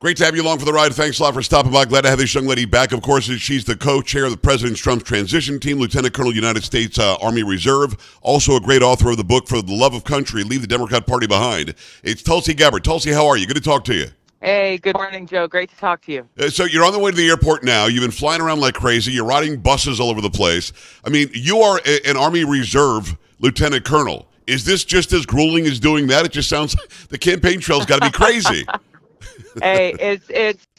Great to have you along for the ride. Thanks a lot for stopping by. Glad to have this young lady back. Of course, she's the co-chair of the President Trump's transition team, Lieutenant Colonel, United States Army Reserve. Also a great author of the book For the Love of Country, Leave the Democrat Party Behind. It's Tulsi Gabbard. Tulsi, how are you? Good to talk to you. Hey, good morning, Joe. Great to talk to you. So you're on the way to the airport now. You've been flying around like crazy. You're riding buses all over the place. I mean, you are an Army Reserve Lieutenant Colonel. Is this just as grueling as doing that? It just sounds like the campaign trail's got to be crazy. Hey, it's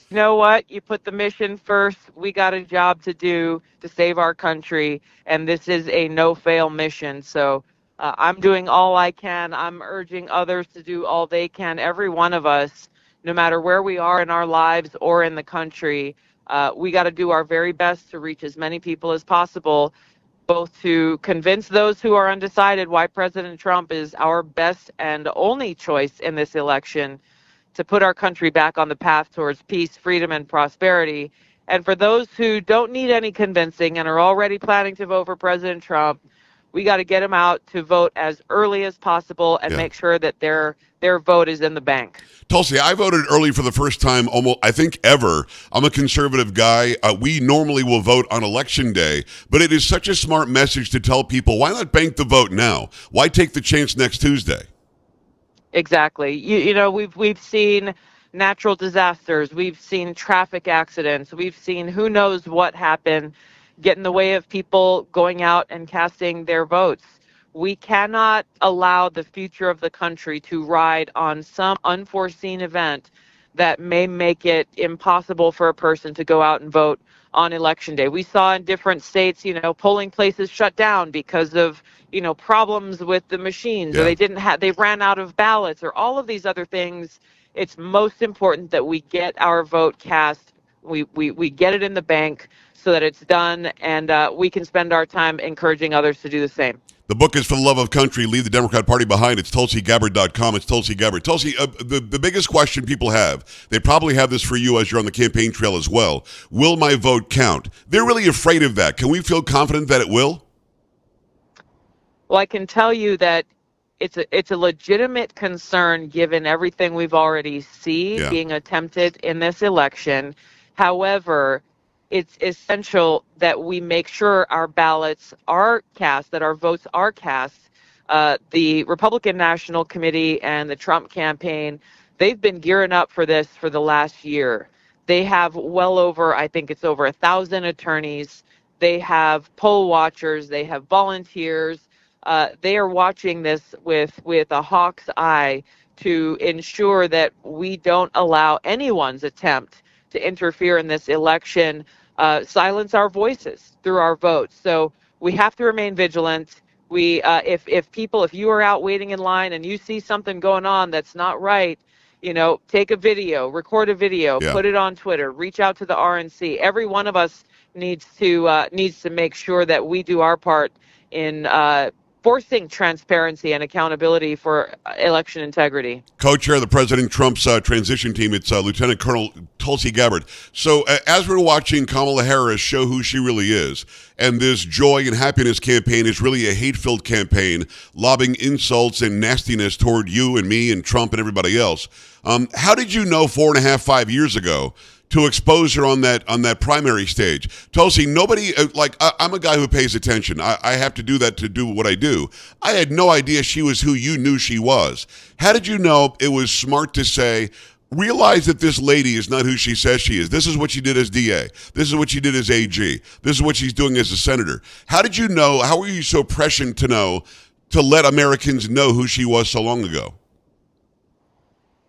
you know what? You put the mission first. We got a job to do to save our country, and this is a no-fail mission. So I'm doing all I can. I'm urging others to do all they can. Every one of us, no matter where we are in our lives or in the country, we got to do our very best to reach as many people as possible, both to convince those who are undecided why President Trump is our best and only choice in this election, to put our country back on the path towards peace, freedom, and prosperity. And for those who don't need any convincing and are already planning to vote for President Trump, we got to get them out to vote as early as possible and make sure that their vote is in the bank. Tulsi, I voted early for the first time almost, I think, ever. I'm a conservative guy. We normally will vote on Election Day, but it is such a smart message to tell people, why not bank the vote now? Why take the chance next Tuesday? Exactly. You know, we've seen natural disasters. We've seen traffic accidents. We've seen who knows what happen get in the way of people going out and casting their votes. We cannot allow the future of the country to ride on some unforeseen event that may make it impossible for a person to go out and vote on Election Day. We saw in different states, you know, polling places shut down because of, you know, problems with the machines, or they ran out of ballots, or all of these other things. It's most important that we get our vote cast. We get it in the bank so that it's done, and we can spend our time encouraging others to do the same. The book is For the Love of Country, Leave the Democrat Party Behind. It's TulsiGabbard.com. It's Tulsi Gabbard. Tulsi, the biggest question people have, they probably have this for you as you're on the campaign trail as well. Will my vote count? They're really afraid of that. Can we feel confident that it will? Well, I can tell you that it's a legitimate concern given everything we've already seen being attempted in this election. However, it's essential that we make sure our ballots are cast, that our votes are cast. The Republican National Committee and the Trump campaign, they've been gearing up for this for the last year. They have well over, I think it's over 1,000 attorneys. They have poll watchers. They have volunteers. They are watching this with a hawk's eye to ensure that we don't allow anyone's attempt to interfere in this election, silence our voices through our votes. So we have to remain vigilant. If you are out waiting in line and you see something going on that's not right, you know, take a video, record a video, put it on Twitter, reach out to the RNC. Every one of us needs to make sure that we do our part in forcing transparency and accountability for election integrity. Co-chair of the President Trump's transition team, it's Lieutenant Colonel Tulsi Gabbard. So as we're watching Kamala Harris show who she really is, and this joy and happiness campaign is really a hate-filled campaign, lobbing insults and nastiness toward you and me and Trump and everybody else, how did you know 4.5, 5 years ago to expose her on that primary stage? Tulsi, nobody, I'm a guy who pays attention. I have to do that to do what I do. I had no idea she was who you knew she was. How did you know it was smart to say, realize that this lady is not who she says she is? This is what she did as DA. This is what she did as AG. This is what she's doing as a senator. How did you know, how were you so prescient to know, to let Americans know who she was so long ago?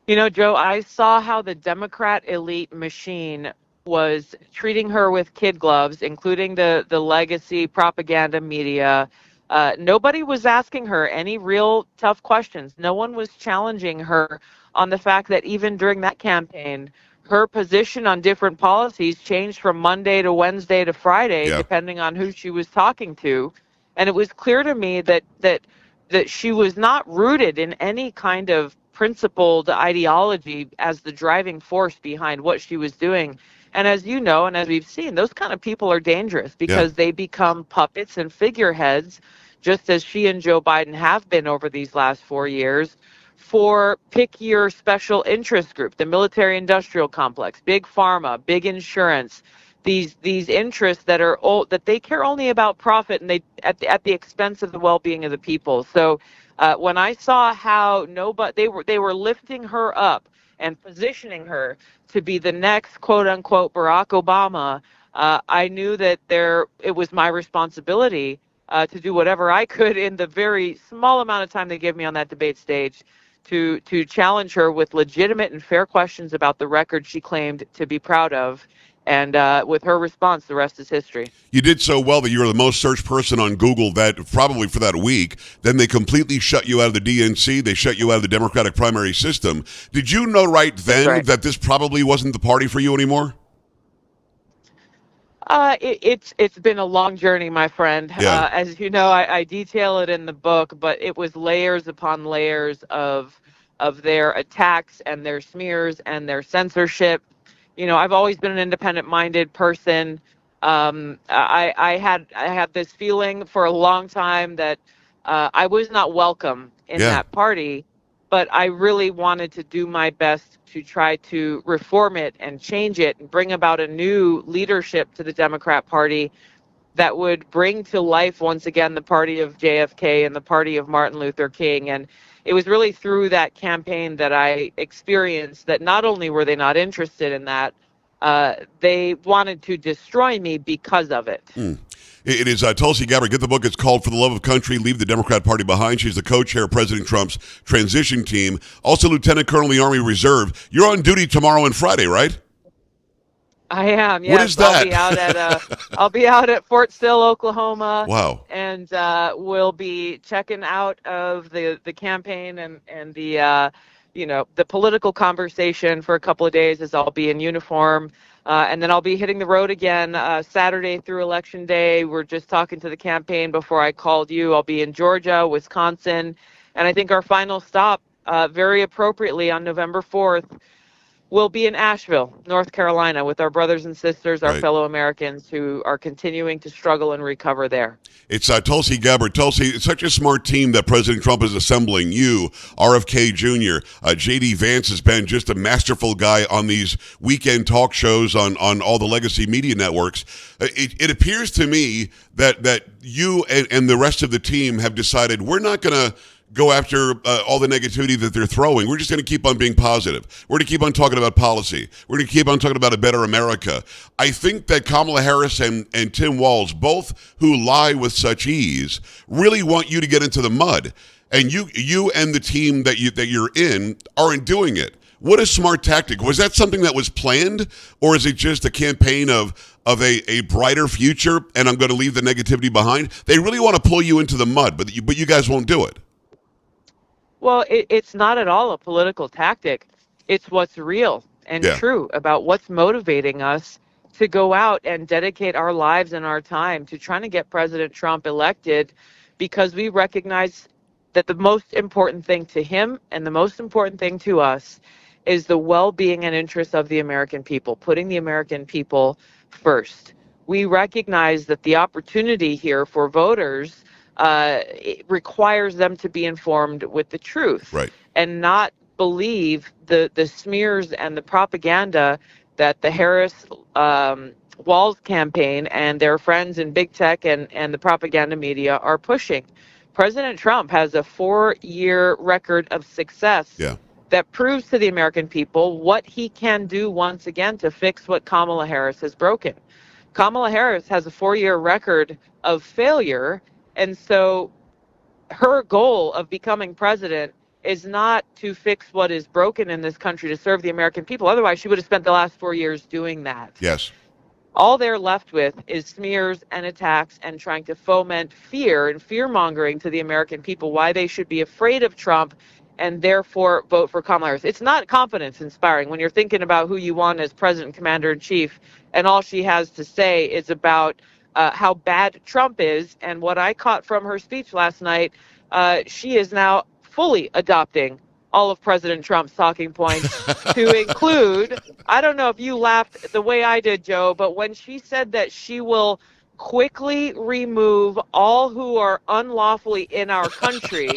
You know, Joe, I saw how the Democrat elite machine was treating her with kid gloves, including the legacy propaganda media. Nobody was asking her any real tough questions. No one was challenging her on the fact that even during that campaign, her position on different policies changed from Monday to Wednesday to Friday, depending on who she was talking to. And it was clear to me that she was not rooted in any kind of principled ideology as the driving force behind what she was doing. And as you know, and as we've seen, those kind of people are dangerous because they become puppets and figureheads, just as she and Joe Biden have been over these last 4 years, for pick your special interest group, the military industrial complex, big pharma, big insurance, these interests that are that they care only about profit, and they at the expense of the well-being of the people. So when I saw how they were lifting her up and positioning her to be the next quote unquote Barack Obama, I knew that it was my responsibility to do whatever I could in the very small amount of time they gave me on that debate stage to challenge her with legitimate and fair questions about the record she claimed to be proud of. And with her response, the rest is history. You did so well that you were the most searched person on Google probably for that week. Then they completely shut you out of the DNC. They shut you out of the Democratic primary system. Did you know right then that this probably wasn't the party for you anymore? It's been a long journey, my friend. Yeah. As you know, I detail it in the book, but it was layers upon layers of their attacks and their smears and their censorship. You know, I've always been an independent-minded person. I had this feeling for a long time that I was not welcome in that party, but I really wanted to do my best to try to reform it and change it and bring about a new leadership to the Democrat Party that would bring to life once again the party of JFK and the party of Martin Luther King. And it was really through that campaign that I experienced that not only were they not interested in that, they wanted to destroy me because of it. It is Tulsi Gabbard. Get the book. It's called For the Love of Country, Leave the Democrat Party Behind. She's the co-chair of President Trump's transition team. Also, Lieutenant Colonel in the Army Reserve. You're on duty tomorrow and Friday, right? I am. Yes. What is that? I'll be out at Fort Sill, Oklahoma. Wow. And we'll be checking out of the campaign and the the political conversation for a couple of days, as I'll be in uniform. And then I'll be hitting the road again Saturday through Election Day. We're just talking to the campaign before I called you. I'll be in Georgia, Wisconsin, and I think our final stop, very appropriately on November 4th, will be in Asheville, North Carolina, with our brothers and sisters, our fellow Americans who are continuing to struggle and recover there. It's Tulsi Gabbard. Tulsi, it's such a smart team that President Trump is assembling. You, RFK Jr., J.D. Vance has been just a masterful guy on these weekend talk shows on all the legacy media networks. It appears to me that you and the rest of the team have decided we're not going to go after all the negativity that they're throwing. We're just going to keep on being positive. We're going to keep on talking about policy. We're going to keep on talking about a better America. I think that Kamala Harris and Tim Walz, both who lie with such ease, really want you to get into the mud. And you and the team that you're in aren't doing it. What a smart tactic. Was that something that was planned, or is it just a campaign of a brighter future, and I'm going to leave the negativity behind? They really want to pull you into the mud, but you guys won't do it. Well, it's not at all a political tactic. It's what's real and true about what's motivating us to go out and dedicate our lives and our time to trying to get President Trump elected, because we recognize that the most important thing to him and the most important thing to us is the well-being and interests of the American people, putting the American people first. We recognize that the opportunity here for voters it requires them to be informed with the truth, and not believe the smears and the propaganda that the Harris Walz campaign and their friends in big tech and the propaganda media are pushing. President Trump has a 4-year record of success that proves to the American people what he can do once again to fix what Kamala Harris has broken. Kamala Harris has a 4-year record of failure. And so her goal of becoming president is not to fix what is broken in this country to serve the American people. Otherwise, she would have spent the last 4 years doing that. Yes. All they're left with is smears and attacks and trying to foment fear and fear-mongering to the American people, why they should be afraid of Trump and therefore vote for Kamala Harris. It's not confidence-inspiring when you're thinking about who you want as president, commander-in-chief, and all she has to say is about how bad Trump is. And what I caught from her speech last night, she is now fully adopting all of President Trump's talking points to include, I don't know if you laughed the way I did, Joe, but when she said that she will quickly remove all who are unlawfully in our country,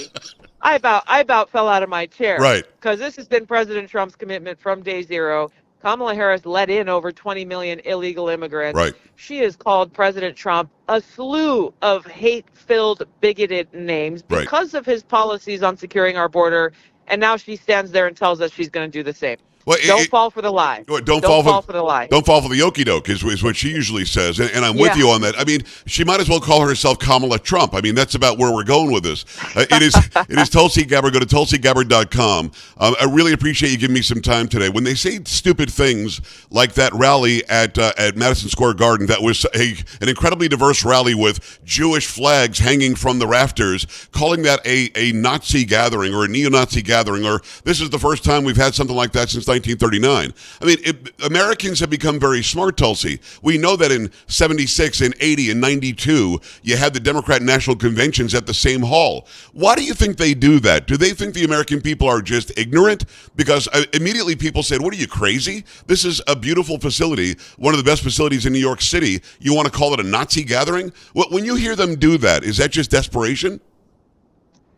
I about fell out of my chair Right. because this has been President Trump's commitment from day zero. Kamala Harris let in over 20 million illegal immigrants. Right. She has called President Trump a slew of hate-filled, bigoted names Right. because of his policies on securing our border, and now she stands there and tells us she's going to do the same. Well, Don't fall for the lie. don't Don't fall for fall for the lie. don't fall for the okie doke is what she usually says, and I'm with Yeah. you on that. I mean, she might as well call herself Kamala Trump. I mean, that's about where we're going with this. It is Tulsi Gabbard. Go to tulsigabbard.com. I really appreciate you giving me some time today. When they say stupid things like that rally at Madison Square Garden, that was an incredibly diverse rally with Jewish flags hanging from the rafters, calling that a Nazi gathering or a neo-Nazi gathering, or this is the first time we've had something like that since 1939. I mean, Americans have become very smart, Tulsi. We know that in 76 and 80 and 92, you had the Democrat National Conventions at the same hall. Why do you think they do that? Do they think the American people are just ignorant? Because immediately people said, what are you, crazy? This is a beautiful facility, one of the best facilities in New York City. You want to call it a Nazi gathering? When you hear them do that, is that just desperation?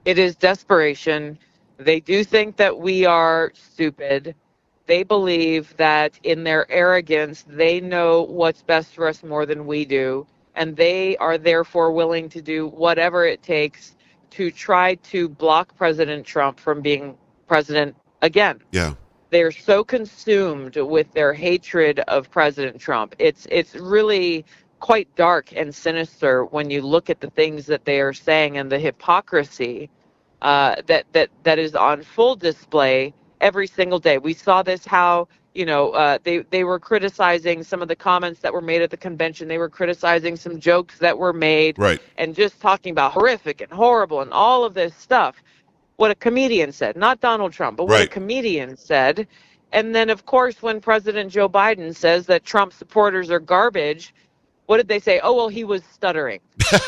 It is desperation. They do think that we are stupid. They believe that in their arrogance, they know what's best for us more than we do. And they are therefore willing to do whatever it takes to try to block President Trump from being president again. Yeah. They're so consumed with their hatred of President Trump. It's really quite dark and sinister when you look at the things that they are saying and the hypocrisy that is on full display every single day. We saw this how they were criticizing some of the comments that were made at the convention. They were criticizing some jokes that were made, Right. and just talking about horrific and horrible and all of this stuff. What a comedian said, not Donald Trump, but what a Right. comedian said. And then, of course, when President Joe Biden says that Trump supporters are garbage, what did they say? Oh, well, he was stuttering.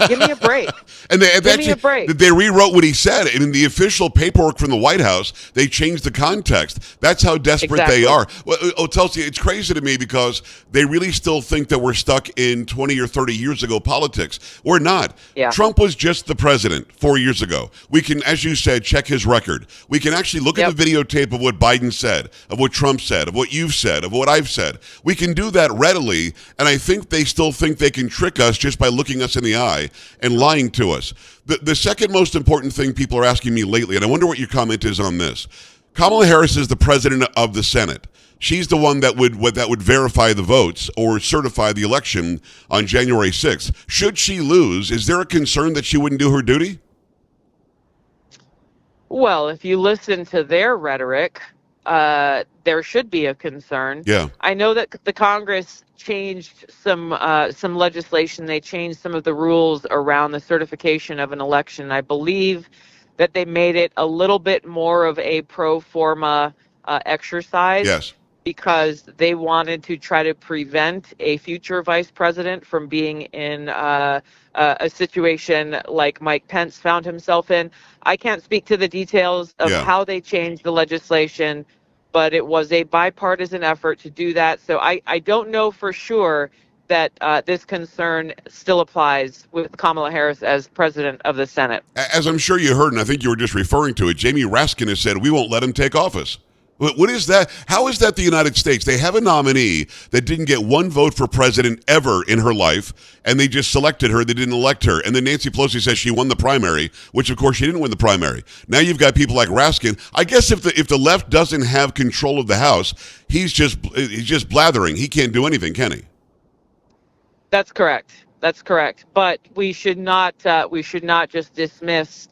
Give me a break. And Give me a break. they rewrote what he said. And in the official paperwork from the White House, they changed the context. That's how desperate Exactly. they are. Well, Tulsi, it's crazy to me because they really still think that we're stuck in 20 or 30 years ago politics. We're not. Yeah. Trump was just the president 4 years ago. We can, as you said, check his record. We can actually look at the videotape of what Biden said, of what Trump said, of what you've said, of what I've said. We can do that readily. And I think they still think they can trick us just by looking us in the eye and lying to us. The second most important thing people are asking me lately, and I wonder what your comment is on this. Kamala Harris is the president of the Senate. She's the one that would verify the votes or certify the election on January 6th. Should she lose, is there a concern that she wouldn't do her duty? Well, if you listen to their rhetoric, there should be a concern. Yeah. I know that the Congress changed some legislation. They changed some of the rules around the certification of an election. I believe that they made it a little bit more of a pro forma exercise. Yes. Because they wanted to try to prevent a future vice president from being in a situation like Mike Pence found himself in. I can't speak to the details of how they changed the legislation, but it was a bipartisan effort to do that. So I don't know for sure that this concern still applies with Kamala Harris as president of the Senate. As I'm sure you heard, and I think you were just referring to it, Jamie Raskin has said, we won't let him take office. What is that? How is that the United States? They have a nominee that didn't get one vote for president ever in her life, and they just selected her. They didn't elect her. And then Nancy Pelosi says she won the primary, which of course she didn't win the primary. Now you've got people like Raskin. I guess if the left doesn't have control of the House, he's just blathering. He can't do anything, can he? That's correct. That's correct. But we should not just dismiss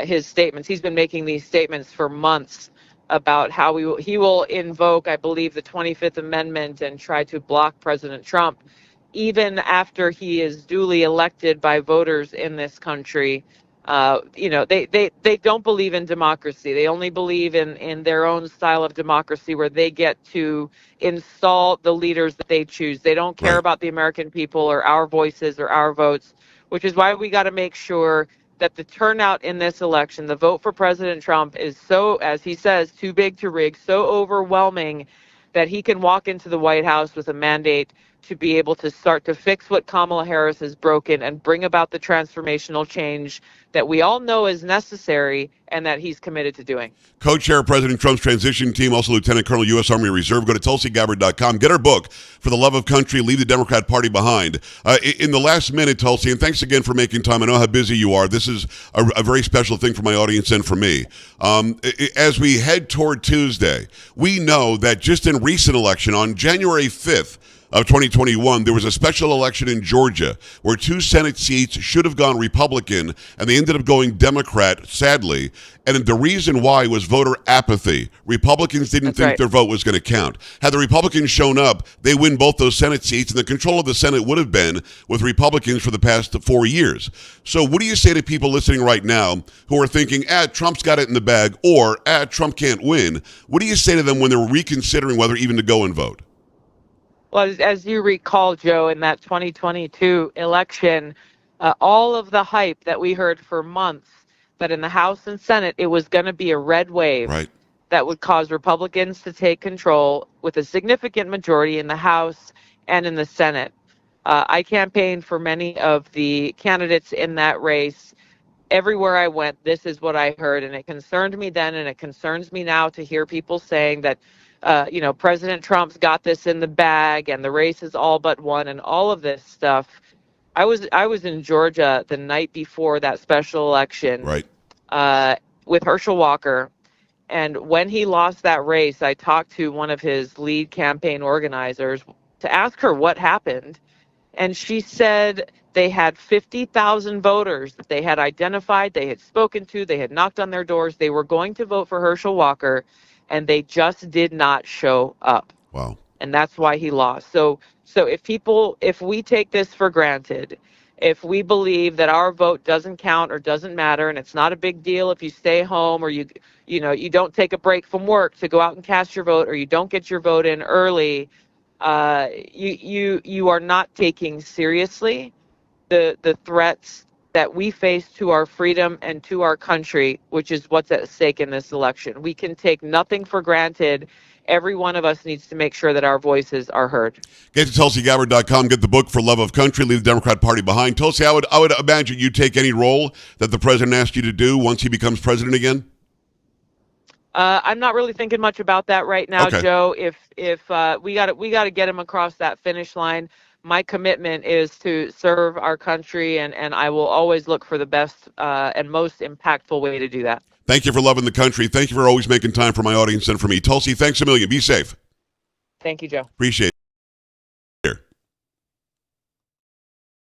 his statements. He's been making these statements for months about how he will invoke, I believe, the 25th Amendment and try to block President Trump, even after he is duly elected by voters in this country. They don't believe in democracy. They only believe in their own style of democracy where they get to install the leaders that they choose. They don't care about the American people or our voices or our votes, which is why we got to make sure that the turnout in this election, the vote for President Trump, is so, as he says, too big to rig, so overwhelming that he can walk into the White House with a mandate to be able to start to fix what Kamala Harris has broken and bring about the transformational change that we all know is necessary and that he's committed to doing. Co-chair of President Trump's transition team, also Lieutenant Colonel U.S. Army Reserve. Go to TulsiGabbard.com. Get her book, For the Love of Country, Leave the Democrat Party Behind. In the last minute, Tulsi, and thanks again for making time. I know how busy you are. This is a very special thing for my audience and for me. As we head toward Tuesday, we know that just in recent election, on January 5th, of 2021, there was a special election in Georgia where 2 Senate seats should have gone Republican, and they ended up going Democrat, sadly. And the reason why was voter apathy. Republicans didn't think their vote was going to count. Had the Republicans shown up, they win both those Senate seats, and the control of the Senate would have been with Republicans for the past 4 years. So what do you say to people listening right now who are thinking, Trump's got it in the bag, or, Trump can't win? What do you say to them when they're reconsidering whether even to go and vote? Well, as you recall, Joe, in that 2022 election, all of the hype that we heard for months that in the House and Senate it was going to be a red wave that would cause Republicans to take control with a significant majority in the House and in the Senate. I campaigned for many of the candidates in that race. Everywhere I went, this is what I heard, and it concerned me then, and it concerns me now to hear people saying that President Trump's got this in the bag and the race is all but won and all of this stuff. I was in Georgia the night before that special election with Herschel Walker. And when he lost that race, I talked to one of his lead campaign organizers to ask her what happened. And she said they had 50,000 voters that they had identified, they had spoken to, they had knocked on their doors. They were going to vote for Herschel Walker, and they just did not show up. Wow. And that's why he lost. So if we take this for granted, if we believe that our vote doesn't count or doesn't matter, and it's not a big deal if you stay home or you don't take a break from work to go out and cast your vote, or you don't get your vote in early, you are not taking seriously the threats that we face to our freedom and to our country, which is what's at stake in this election. We can take nothing for granted. Every one of us needs to make sure that our voices are heard. Get to TulsiGabbard.com. Get the book For Love of Country, Leave the Democrat Party Behind. Tulsi, I would imagine you take any role that the president asked you to do once he becomes president again? I'm not really thinking much about that right now, Joe. If we got to get him across that finish line. My commitment is to serve our country, and I will always look for the best and most impactful way to do that. Thank you for loving the country. Thank you for always making time for my audience and for me. Tulsi, thanks a million. Be safe. Thank you, Joe. Appreciate it.